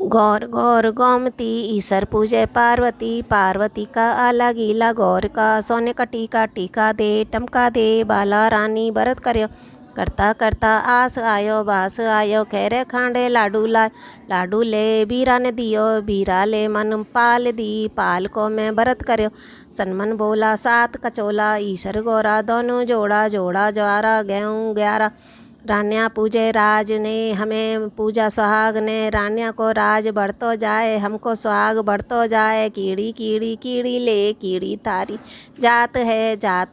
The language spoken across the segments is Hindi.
गौर गौर गोमती ईसर पूजे पार्वती। पार्वती का आला गीला गौर का सोने का टीका दे टमका दे बाला रानी भरत कर्यो। करता करता आस आयो बास आयो खेरे खांडे लाडू ले बीरा ने दियो बीरा ले मन पाल दी पाल को मैं भरत कर्यो। सनमन बोला सात कचोला ईश्वर गोरा दोनों जोड़ा जोड़ा ज्वारा गेहूँ ग्यारह। रान्या पूजे राज ने हमें पूजा सुहाग ने रान्या को राज बढ़तो जाए हमको सुहाग बढ़तो जाए। कीड़ी कीड़ी कीड़ी ले कीड़ी तारी जात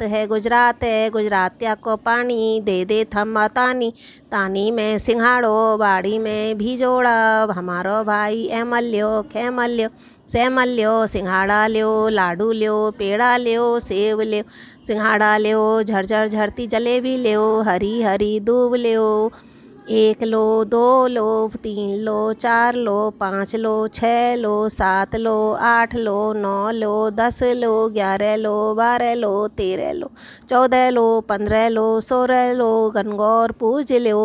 है गुजरात है गुजरातिया को पानी दे दे थम तानी। तानी में सिंघाड़ो बाड़ी में भी जोड़ा हमारो भाई एमल्यो खेमल्यो सेमल्यो। सिंघाड़ा ल्यो लाडू ल्यो पेड़ा ल्यो सेव ल्यो। सिंघाड़ा ल्यो झरझर झरती जलेबी ल्यो हरी हरी दूब ल्यो। 1 लो 2 लो 3 लो 4 लो 5 लो 6 लो 7 लो 8 लो 9 लो 10 लो 11 लो 12 लो 13 लो 14 लो 15 लो 16 लो गनगौर पूज ल्यो।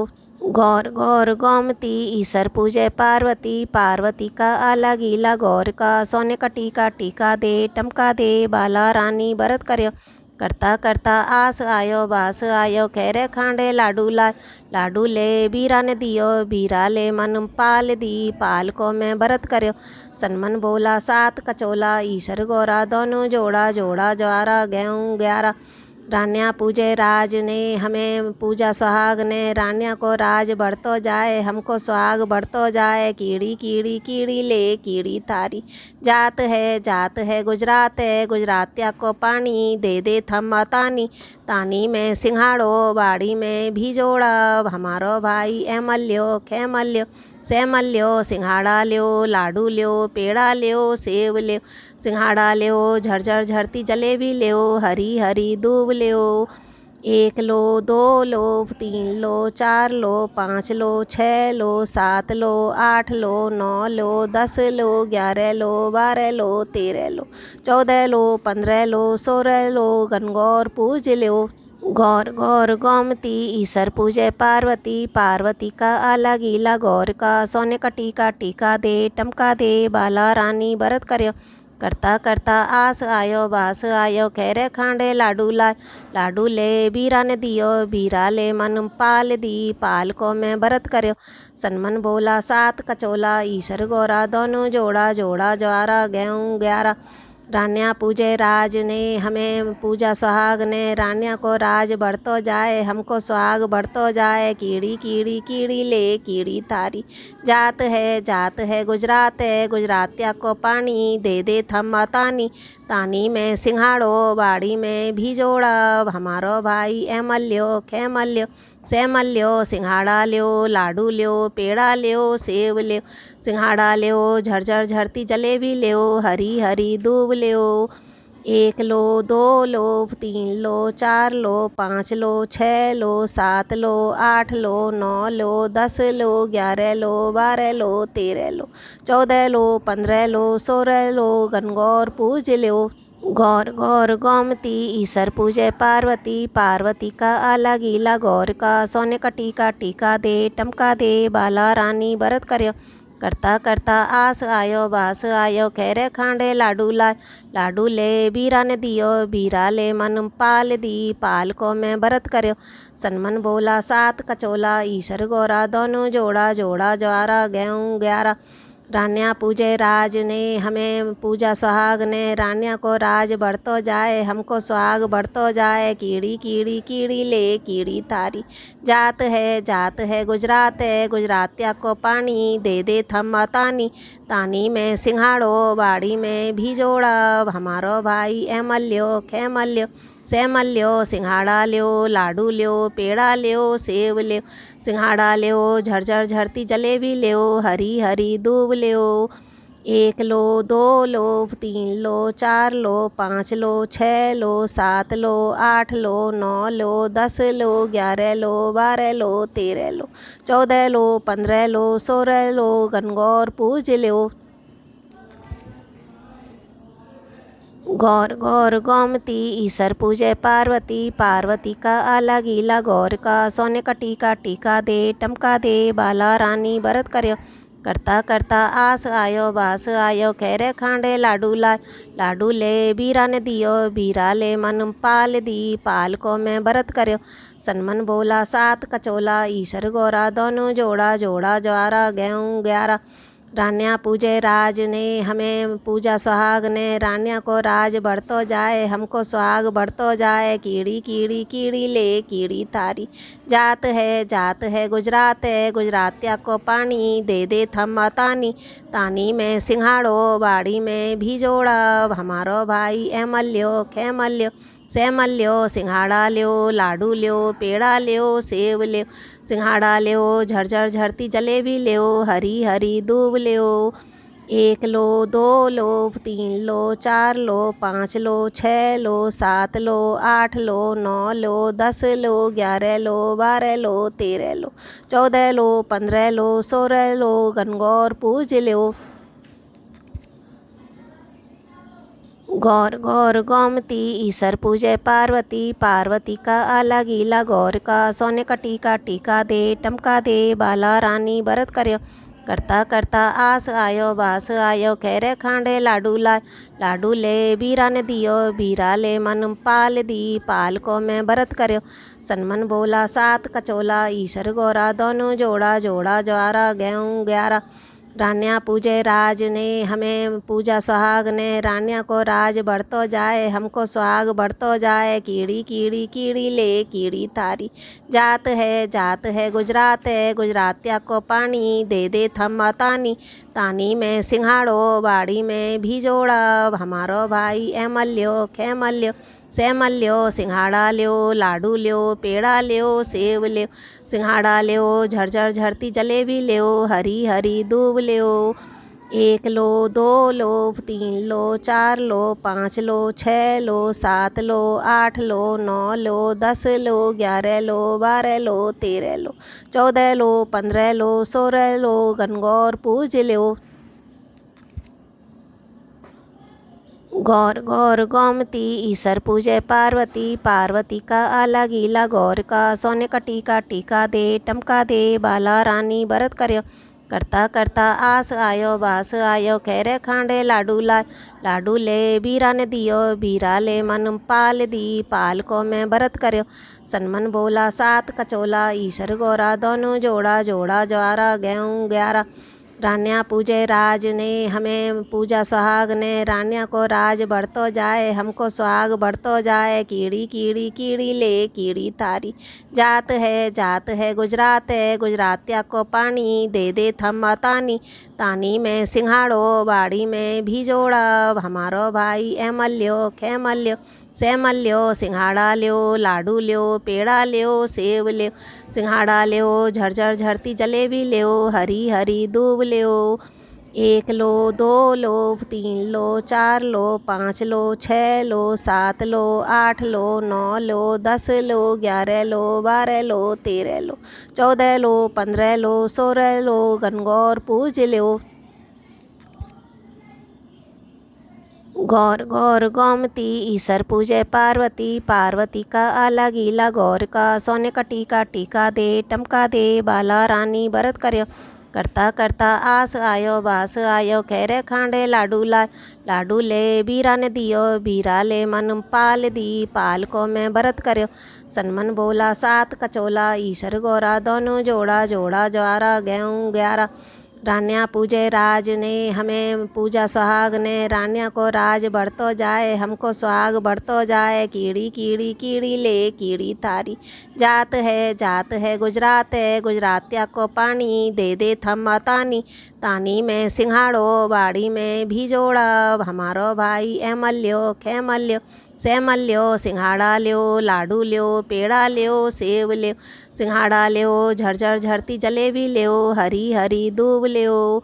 गौर गौर गोमती ईसर पूजे पार्वती। पार्वती का आला गीला गौर का सोने का टीका दे टमका दे बाला रानी भरत कर्यो। करता करता आस आयो बास आयो खेरे खांडे लाडू ले बीरा ने दियो बीरा ले मन पाल दी पाल को मैं भरत कर्यो। सनमन बोला सात कचोला ईश्वर गोरा दोनों जोड़ा जोड़ा ज्वारा गेहूँ ग्यारह। रान्या पूजे राज ने हमें पूजा सुहाग ने रान्या को राज बढ़तो जाए हमको सुहाग बढ़तो जाए। कीड़ी कीड़ी कीड़ी ले कीड़ी तारी जात है गुजरात है गुजरातिया को पानी दे दे थम तानी। तानी में सिंघाड़ो बाड़ी में भी जोड़ा हमारो भाई एमल्यो खेमल्यो सेमल्यो। सिंघाड़ा ल्यो लाडू ल्यो पेड़ा ल्यो सेव ल्यो। सिंघाड़ा ल्यो झरझर झरती जलेबी ल्यो हरी हरी दूब ल्यो। 1 लो 2 लो 3 लो 4 लो 5 लो 6 लो 7 लो 8 लो 9 लो 10 लो 11 लो 12 लो 13 लो 14 लो 15 लो 16 लो गनगौर पूज ल्यो। गौर गौर गोमती ईसर पूजे पार्वती। पार्वती का आला गीला गौर का सोने का टीका दे टमका दे बाला रानी भरत कर्यो। करता करता आस आयो बास आयो खेरे खांडे लाडू ले बीरा ने दियो बीरा ले मन पाल दी पाल को मैं भरत कर्यो। सनमन बोला सात कचोला ईश्वर गोरा दोनों जोड़ा जोड़ा ज्वारा गेहूँ ग्यारह। रान्या पूजे राज ने हमें पूजा सुहाग ने रान्या को राज बढ़तो जाए हमको सुहाग बढ़तो जाए। कीड़ी कीड़ी कीड़ी ले कीड़ी तारी जात है गुजरात है गुजरातिया को पानी दे दे थम तानी। तानी में सिंघाड़ो बाड़ी में भी जोड़ा हमारो भाई एमल्यो खेमल्यो सेमल्यो। सिंघाड़ा ल्यो लाडू ल्यो पेड़ा ल्यो सेव ल्यो। सिंघाड़ा ल्यो झरझर झरती जलेबी ल्यो हरी हरी दूब ल्यो। 1 लो 2 लो 3 लो 4 लो 5 लो 6 लो 7 लो 8 लो 9 लो 10 लो 11 लो 12 लो 13 लो 14 लो 15 लो 16 लो गनगौर पूज ल्यो। गौर गौर गोमती ईसर पूजे पार्वती। पार्वती का आला गीला गौर का सोने का टीका दे टमका दे बाला रानी भरत कर्यो। करता करता आस आयो बास आयो खेरे खांडे लाडू ले बीरा ने दियो बीरा ले मन पाल दी पाल को मैं भरत कर्यो। सनमन बोला सात कचोला ईश्वर गोरा दोनों जोड़ा जोड़ा ज्वारा गेहूँ ग्यारह। रान्या पूजे राज ने हमें पूजा सुहाग ने रान्या को राज बढ़तो जाए हमको सुहाग बढ़तो जाए। कीड़ी कीड़ी कीड़ी ले कीड़ी तारी जात है गुजरात है गुजरातिया को पानी दे दे थम तानी। तानी में सिंघाड़ो बाड़ी में भी जोड़ा हमारो भाई एमल्यो खेमल्यो सेमल्यो। सिंघाड़ा ल्यो लाडू ल्यो पेड़ा ल्यो सेव ल्यो। सिंघाड़ा ल्यो झरझर झरती जलेबी ल्यो हरी हरी दूब ल्यो। 1 लो 2 लो 3 लो 4 लो 5 लो 6 लो 7 लो 8 लो 9 लो 10 लो 11 लो 12 लो 13 लो 14 लो 15 लो 16 लो गनगौर पूज ल्यो। गौर गौर गोमती ईसर पूजे पार्वती। पार्वती का आला गीला गौर का सोने का टीका दे टमका दे बाला रानी भरत कर्यो। करता करता आस आयो बास आयो, खैरे खांडे लाडू लाय। लाडू ले बीरा ने दियो, बीरा ले मन पाल दी, पाल को मैं भरत कर्यो। सनमन बोला सात कचोला, ईश्वर गोरा दोनों जोड़ा, जोड़ा ज्वारा गेहूँ ग्यारह। रान्या पूजे राज ने, हमें पूजा सुहाग ने। रान्या को राज बढ़तो जाए, हमको सुहाग बढ़तो जाए। कीड़ी कीड़ी कीड़ी ले कीड़ी थारी, जात है गुजरात है, गुजरातिया को पानी दे दे थम तानी। तानी में सिंघाड़ो, बाड़ी में भी जोड़ा, हमारो भाई एमल्यो खेमल्यो। सेमल्यो सिंघाड़ा ल्यो, लाडू ल्यो, पेड़ा ल्यो, सेव ल्यो। सिंघाड़ा ल्यो, झरझर झरती जलेबी ल्यो, हरी हरी दूब ल्यो। 1 लो, 2 लो, 3 लो, 4 लो, 5 लो, 6 लो, 7 लो, 8 लो, 9 लो, 10 लो, 11 लो, 12 लो, 13 लो, 14 लो, 15 लो, 16 लो, गणगौर पूज ल्यो। गौर गौर गोमती, ईसर पूजे पार्वती, पार्वती का आला गीला गौर का। सोने का टीका दे, टमका दे, बाला रानी भरत कर्यो। करता करता आस आयो बास आयो, खैरे खांडे लाडू लाय। लाडू ले बीरा ने दियो, बीरा ले मन पाल दी, पाल को मैं भरत कर्यो। सनमन बोला सात कचोला, ईश्वर गोरा दोनों जोड़ा, जोड़ा ज्वारा गेहूँ ग्यारह। रान्या पूजे राज ने, हमें पूजा सुहाग ने। रान्या को राज बढ़तो जाए, हमको सुहाग बढ़तो जाए। कीड़ी कीड़ी कीड़ी ले कीड़ी थारी, जात है गुजरात है, गुजरातिया को पानी दे दे थम तानी। तानी में सिंघाड़ो, बाड़ी में भी जोड़ा, हमारो भाई एमल्यो खेमल्यो। सेमल्यो सिंघाड़ा ल्यो, लाडू ल्यो, पेड़ा ल्यो, सेव ल्यो। सिंघाड़ा ल्यो, झरझर झरती जलेबी ल्यो, हरी हरी दूब ल्यो। 1 लो, 2 लो, 3 लो, 4 लो, 5 लो, 6 लो, 7 लो, 8 लो, 9 लो, 10 लो, 11 लो, 12 लो, 13 लो, 14 लो, 15 लो, 16 लो, गणगौर पूज ल्यो। गौर गौर गोमती, ईसर पूजे पार्वती, पार्वती का आला गीला गौर का। सोने का टीका दे, टमका दे, बाला रानी भरत कर्यो। करता करता आस आयो बास आयो, खैरे खांडे लाडू लाय। लाडू ले बीरा ने दियो, बीरा ले मन पाल दी, पाल को मैं भरत कर्यो। सनमन बोला सात कचोला, ईश्वर गोरा दोनों जोड़ा, जोड़ा ज्वारा गेहूँ ग्यारह। रान्या पूजे राज ने, हमें पूजा सुहाग ने। रान्या को राज बढ़तो जाए, हमको सुहाग बढ़तो जाए। कीड़ी कीड़ी कीड़ी ले कीड़ी थारी, जात है गुजरात है, गुजरातिया को पानी दे दे थम तानी। तानी में सिंघाड़ो, बाड़ी में भी जोड़ा, हमारो भाई एमल्यो खेमल्यो। सेमल्यो सिंघाड़ा ल्यो, लाडू ल्यो, पेड़ा ल्यो, सेव ल्यो। सिंघाड़ा ल्यो, झरझर झरती जलेबी ल्यो, हरी हरी दूब ल्यो। 1 लो, 2 लो, 3 लो, 4 लो, 5 लो, 6 लो, 7 लो, 8 लो, 9 लो, 10 लो, 11 लो, 12 लो, 13 लो, 14 लो, 15 लो, 16 लो, गणगौर पूज ल्यो। गौर गौर गोमती, ईसर पूजे पार्वती, पार्वती का आला गीला गौर का। सोने का टीका दे, टमका दे, बाला रानी भरत कर्यो। करता करता आस आयो बास आयो, खैरे खांडे लाडू लाय। लाडू ले बीरा ने दियो, बीरा ले मन पाल दी, पाल को मैं भरत कर्यो। सनमन बोला सात कचोला, ईश्वर गोरा दोनों जोड़ा, जोड़ा ज्वारा गेहूँ ग्यारह। रान्या पूजे राज ने, हमें पूजा सुहाग ने। रान्या को राज बढ़तो जाए, हमको सुहाग बढ़तो जाए। कीड़ी कीड़ी कीड़ी ले कीड़ी थारी, जात है गुजरात है, गुजरातिया को पानी दे दे थम तानी। तानी में सिंघाड़ो, बाड़ी में भी जोड़ा, हमारो भाई एमल्यो खेमल्यो। सेमल्यो सिंघाड़ा ल्यो, लाडू ल्यो, पेड़ा ल्यो, सेव ल्यो। सिंघाड़ा ल्यो, झरझर झरती जलेबी ल्यो, हरी हरी दूब ल्यो।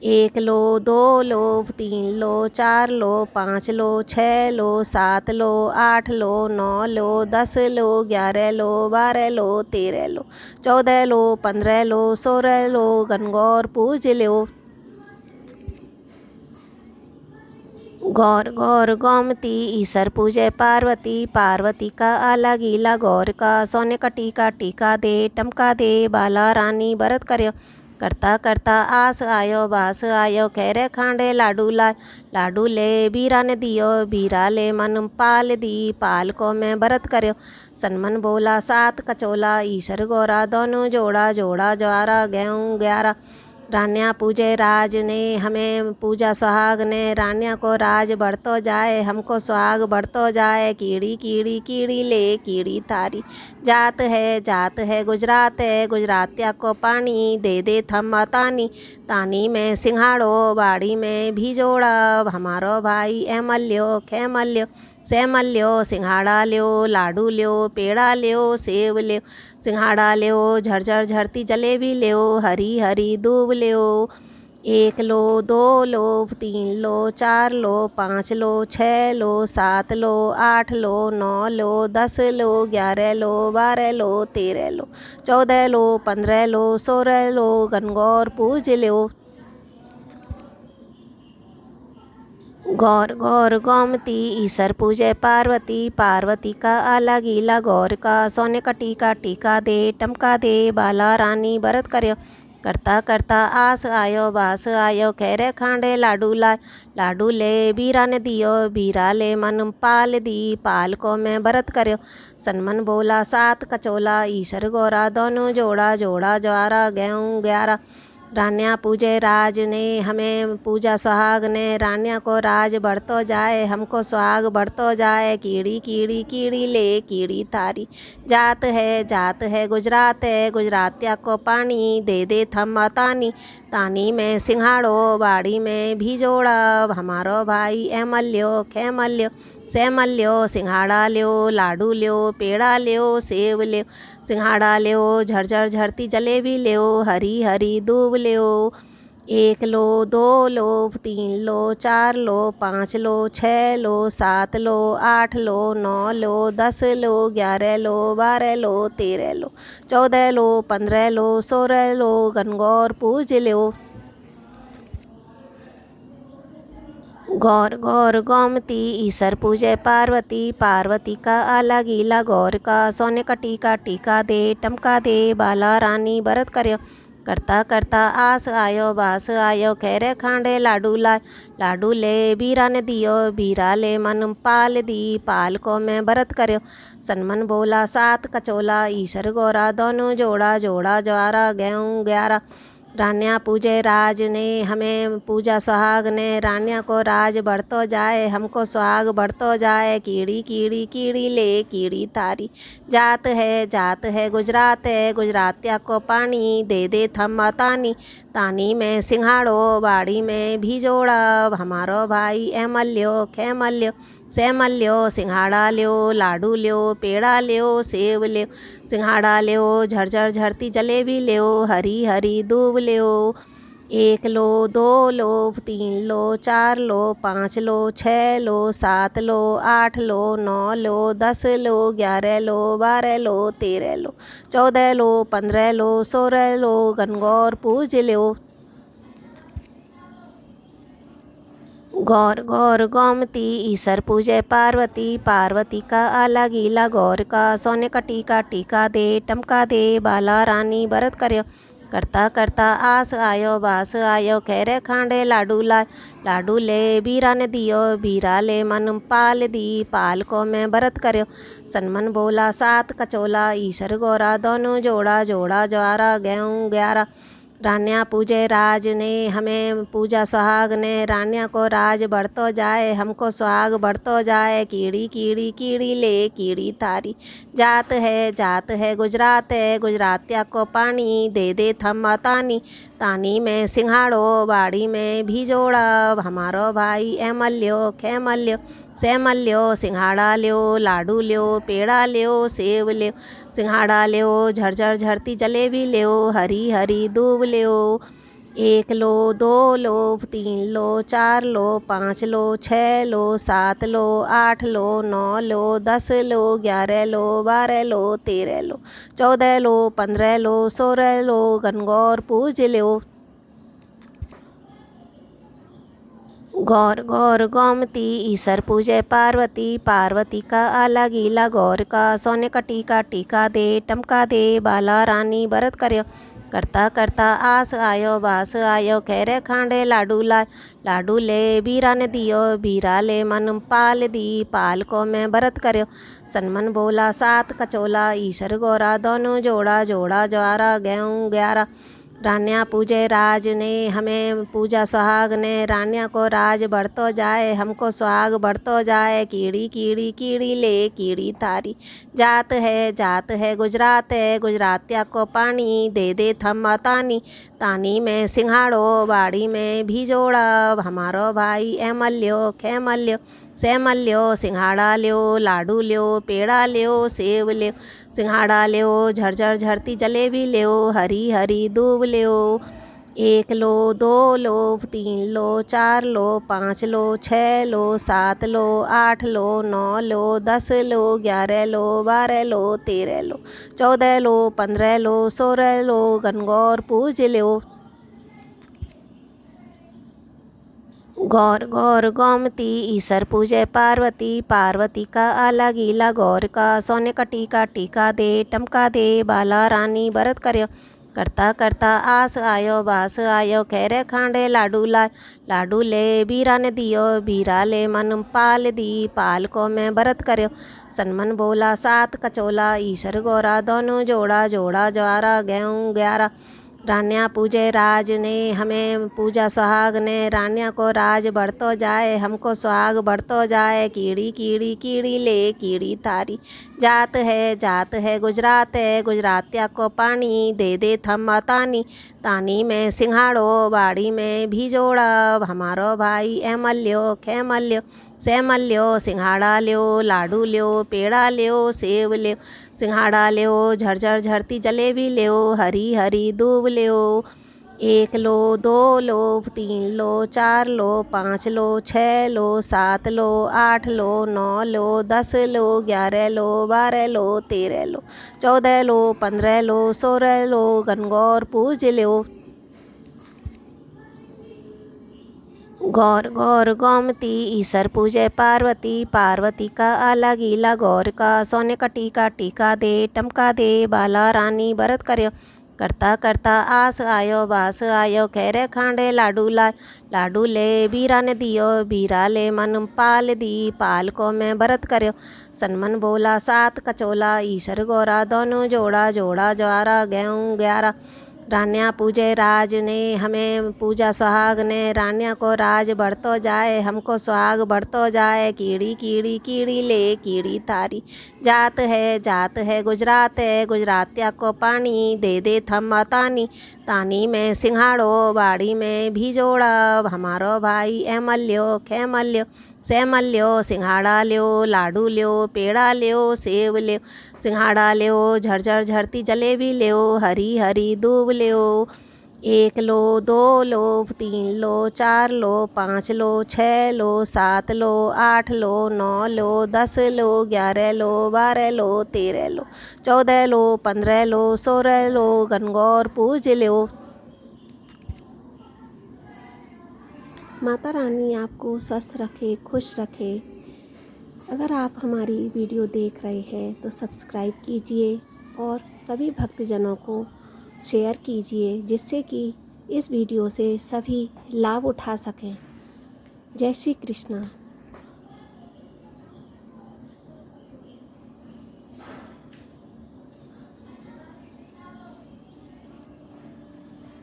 1 लो, 2 लो, 3 लो, 4 लो, 5 लो, 6 लो, 7 लो, 8 लो, 9 लो, 10 लो, 11 लो, 12 लो, 13 लो, 14 लो, 15 लो, 16 लो, गणगौर पूज ल्यो। गौर गौर गोमती, ईसर पूजे पार्वती, पार्वती का आला गीला गौर का। सोने का टीका दे, टमका दे, बाला रानी भरत कर्यो। करता करता आस आयो बास आयो, खैरे खांडे लाडू लाए लाडू ले बीरा ने दियो, बीरा ले मन पाल दी, पाल को मैं भरत कर्यो। सनमन बोला सात कचोला, ईश्वर गोरा दोनों जोड़ा, जोड़ा ज्वारा गेहूँ 11। रान्या पूजे राज ने, हमें पूजा सुहाग ने, रान्या को राज बढ़तो जाए, हमको सुहाग बढ़तो जाए। कीड़ी कीड़ी कीड़ी ले कीड़ी थारी जात है गुजरात है, गुजरातिया को पानी दे दे थम तानी, तानी में सिंघाड़ो बाड़ी में भी जोड़ा, हमारो भाई एमल्यो खेमल्यो सेमल्यो। सिंघाड़ा ल्यो लाडू ल्यो पेड़ा ल्यो सेव ल्यो, सिंघाड़ा ल्यो झरझर झरती जलेबी ल्यो, हरी हरी दूब ल्यो। 1 लो 2 लो 3 लो 4 लो 5 लो 6 लो 7 लो 8 लो 9 लो 10 लो 11 लो 12 लो 13 लो 14 लो 15 लो 16 लो, गनगौर पूज ल्यो। गौर गौर गोमती, ईसर पूजे पार्वती, पार्वती का आला गीला गौर का, सोने का टीका दे टमका दे, बाला रानी भरत कर्यो। करता करता आस आयो बास आयो, खैरे खांडे लाडू लाए लाडू ले बीरा ने दियो, बीरा ले मन पाल दी, पाल को मैं भरत कर्यो। सनमन बोला सात कचोला, ईश्वर गोरा दोनों जोड़ा, जोड़ा ज्वारा गेहूँ 11। रान्या पूजे राज ने, हमें पूजा सुहाग ने, रान्या को राज बढ़तो जाए, हमको सुहाग बढ़तो जाए। कीड़ी कीड़ी कीड़ी ले कीड़ी थारी जात है गुजरात है, गुजरातिया को पानी दे दे थम तानी, तानी में सिंघाड़ो बाड़ी में भी जोड़ा, हमारो भाई एमल्यो खेमल्यो सेमल्यो। सिंघाड़ा ल्यो लाडू ल्यो पेड़ा ल्यो सेव ल्यो, सिंघाड़ा ल्यो झरझर झरती जलेबी ल्यो, हरी हरी दूब ल्यो। 1 लो 2 लो 3 लो 4 लो 5 लो 6 लो 7 लो 8 लो 9 लो 10 लो 11 लो 12 लो 13 लो 14 लो 15 लो 16 लो, गनगौर पूज ल्यो। गौर गौर गोमती, ईसर पूजे पार्वती, पार्वती का आला गीला गौर का, सोने का टीका दे टमका दे, बाला रानी भरत कर्यो। करता करता आस आयो बास आयो, खैरे खांडे लाडू लाए लाडू ले बीरा ने दियो, बीरा ले मन पाल दी, पाल को मैं भरत कर्यो। सनमन बोला सात कचोला, ईश्वर गोरा दोनों जोड़ा, जोड़ा ज्वारा गेहूँ 11। रान्या पूजे राज ने, हमें पूजा सुहाग ने, रान्या को राज बढ़तो जाए, हमको सुहाग बढ़तो जाए। कीड़ी कीड़ी कीड़ी ले कीड़ी थारी जात है गुजरात है, गुजरातिया को पानी दे दे थम तानी, तानी में सिंघाड़ो बाड़ी में भी जोड़ा, हमारो भाई एमल्यो खेमल्यो सेमल्यो। सिंघाड़ा ल्यो लाडू ल्यो पेड़ा ल्यो सेव ल्यो, सिंघाड़ा ल्यो झरझर झरती जलेबी ल्यो, हरी हरी दूब ल्यो। 1 लो 2 लो 3 लो 4 लो 5 लो 6 लो 7 लो 8 लो 9 लो 10 लो 11 लो 12 लो 13 लो 14 लो 15 लो 16 लो, गनगौर पूज ल्यो। गौर गौर गोमती, ईसर पूजे पार्वती, पार्वती का आला गीला गौर का, सोने का टीका दे टमका दे, बाला रानी भरत कर्यो। करता करता आस आयो बास आयो, खैरे खांडे लाडू लाए लाडू ले बीरा ने दियो, बीरा ले मन पाल दी, पाल को मैं भरत कर्यो। सनमन बोला सात कचोला, ईश्वर गोरा दोनों जोड़ा, जोड़ा ज्वारा गेहूँ 11। रान्या पूजे राज ने, हमें पूजा सुहाग ने, रान्या को राज बढ़तो जाए, हमको सुहाग बढ़तो जाए। कीड़ी कीड़ी कीड़ी ले कीड़ी थारी जात है गुजरात है, गुजरातिया को पानी दे दे थम तानी, तानी में सिंघाड़ो बाड़ी में भी जोड़ा, हमारो भाई एमल्यो खेमल्यो सेमल्यो। सिंघाड़ा ल्यो लाडू ल्यो पेड़ा ल्यो सेव ल्यो, सिंघाड़ा ल्यो झरझर झरती जलेबी ल्यो, हरी हरी दूब ल्यो। 1 लो 2 लो 3 लो 4 लो 5 लो 6 लो 7 लो 8 लो 9 लो 10 लो 11 लो 12 लो 13 लो 14 लो 15 लो 16 लो, गनगौर पूज ल्यो। गौर गौर गोमती, ईसर पूजे पार्वती, पार्वती का आला गीला गौर का, सोने का टीका दे टमका दे, बाला रानी भरत कर्यो। करता करता आस आयो बास आयो, खैरे खांडे लाडू लाए लाडू ले बीरा ने दियो, बीरा ले मन पाल दी, पाल को मैं व्रत कर्यो। सनमन बोला सात कचोला, ईश्वर गौरा दोनों जोड़ा, जोड़ा ज्वारा गेहूँ 11। रान्या पूजे राज ने, हमें पूजा सुहाग ने, रान्या को राज बढ़तो जाए, हमको सुहाग बढ़तो जाए। कीड़ी कीड़ी कीड़ी ले कीड़ी थारी, जात है गुजरात है, गुजरातिया को पानी दे दे थम तानी, तानी में सिंघाड़ो बाड़ी में भिजोड़ा, हमारो भाई एमल्यो खेमल्यो सेमल्यो। सिंघाड़ा ल्यो लाडू ल्यो पेड़ा ल्यो सेव ल्यो, सिंघाड़ा ल्यो झरझर झरती जलेबी ल्यो, हरी हरी दूब ल्यो। 1 लो 2 लो 3 लो 4 लो 5 लो 6 लो 7 लो 8 लो 9 लो 10 लो 11 लो 12 लो 13 लो 14 लो 15 लो 16 लो, गनगौर पूज ल्यो। गौर गौर गोमती, ईसर पूजे पार्वती, पार्वती का आला गीला गौर का, सोने का टीका दे टमका दे, बाला रानी व्रत कर्यो। करता करता आस आयो बास आयो, खैरे खांडे लाडू लाए लाडू ले बीरा ने दियो, बीरा ले मन पाल दी, पाल को मैं व्रत कर्यो। सनमन बोला सात कचोला, ईश्वर गौरा दोनों जोड़ा, जोड़ा ज्वारा गेहूँ 11। रान्या पूजे राज ने, हमें पूजा सुहाग ने, रान्या को राज बढ़तो जाए, हमको सुहाग बढ़तो जाए। कीड़ी कीड़ी कीड़ी ले कीड़ी थारी, जात है गुजरात है, गुजरातिया को पानी दे दे थम तानी, तानी में सिंघाड़ो बाड़ी में भिजोड़ा, हमारो भाई एमल्यो खेमल्यो सेमल्यो। सिंघाड़ा ल्यो लाडू ल्यो पेड़ा ल्यो सेव ल्यो, सिंघाड़ा ल्यो झरझर झरती जलेबी ल्यो, हरी हरी दूब ल्यो। 1 लो 2 लो 3 लो 4 लो 5 लो 6 लो 7 लो 8 लो 9 लो 10 लो 11 लो 12 लो 13 लो 14 लो 15 लो 16 लो, गनगौर पूज ल्यो। गौर गौर गोमती, ईसर पूजे पार्वती, पार्वती का आला गीला गौर का, सोने का टीका दे टमका दे, बाला रानी व्रत कर्यो। करता करता आस आयो बास आयो, खैरे खांडे लाडू लाए लाडू ले बीरा ने दियो, बीरा ले मन पाल दी, पाल को मैं व्रत कर्यो। सनमन बोला सात कचोला, ईश्वर गौरा दोनों जोड़ा, जोड़ा ज्वारा गेहूँ 11। रान्या पूजे राज ने, हमें पूजा सुहाग ने, रान्या को राज बढ़तो जाए, हमको सुहाग बढ़तो जाए। कीड़ी कीड़ी कीड़ी ले कीड़ी थारी, जात है गुजरात है, गुजरातिया को पानी दे दे थम तानी, तानी में सिंघाड़ो बाड़ी में भिजोड़ा, हमारो भाई एमल्यो खेमल्यो सेमल्यो। सिंघाड़ा ल्यो लाडू ल्यो पेड़ा ल्यो सेव ल्यो, सिंघाड़ा ल्यो झरझर झरती जलेबी ल्यो, हरी हरी दूब ल्यो। 1 लो 2 लो 3 लो 4 लो 5 लो 6 लो 7 लो 8 लो 9 लो 10 लो 11 लो 12 लो 13 लो 14 लो 15 लो 16 लो, गनगौर पूज ल्यो। माता रानी आपको स्वस्थ रखे, खुश रखे। अगर आप हमारी वीडियो देख रहे हैं तो सब्सक्राइब कीजिए और सभी भक्तजनों को शेयर कीजिए, जिससे कि इस वीडियो से सभी लाभ उठा सकें। जय श्री कृष्णा।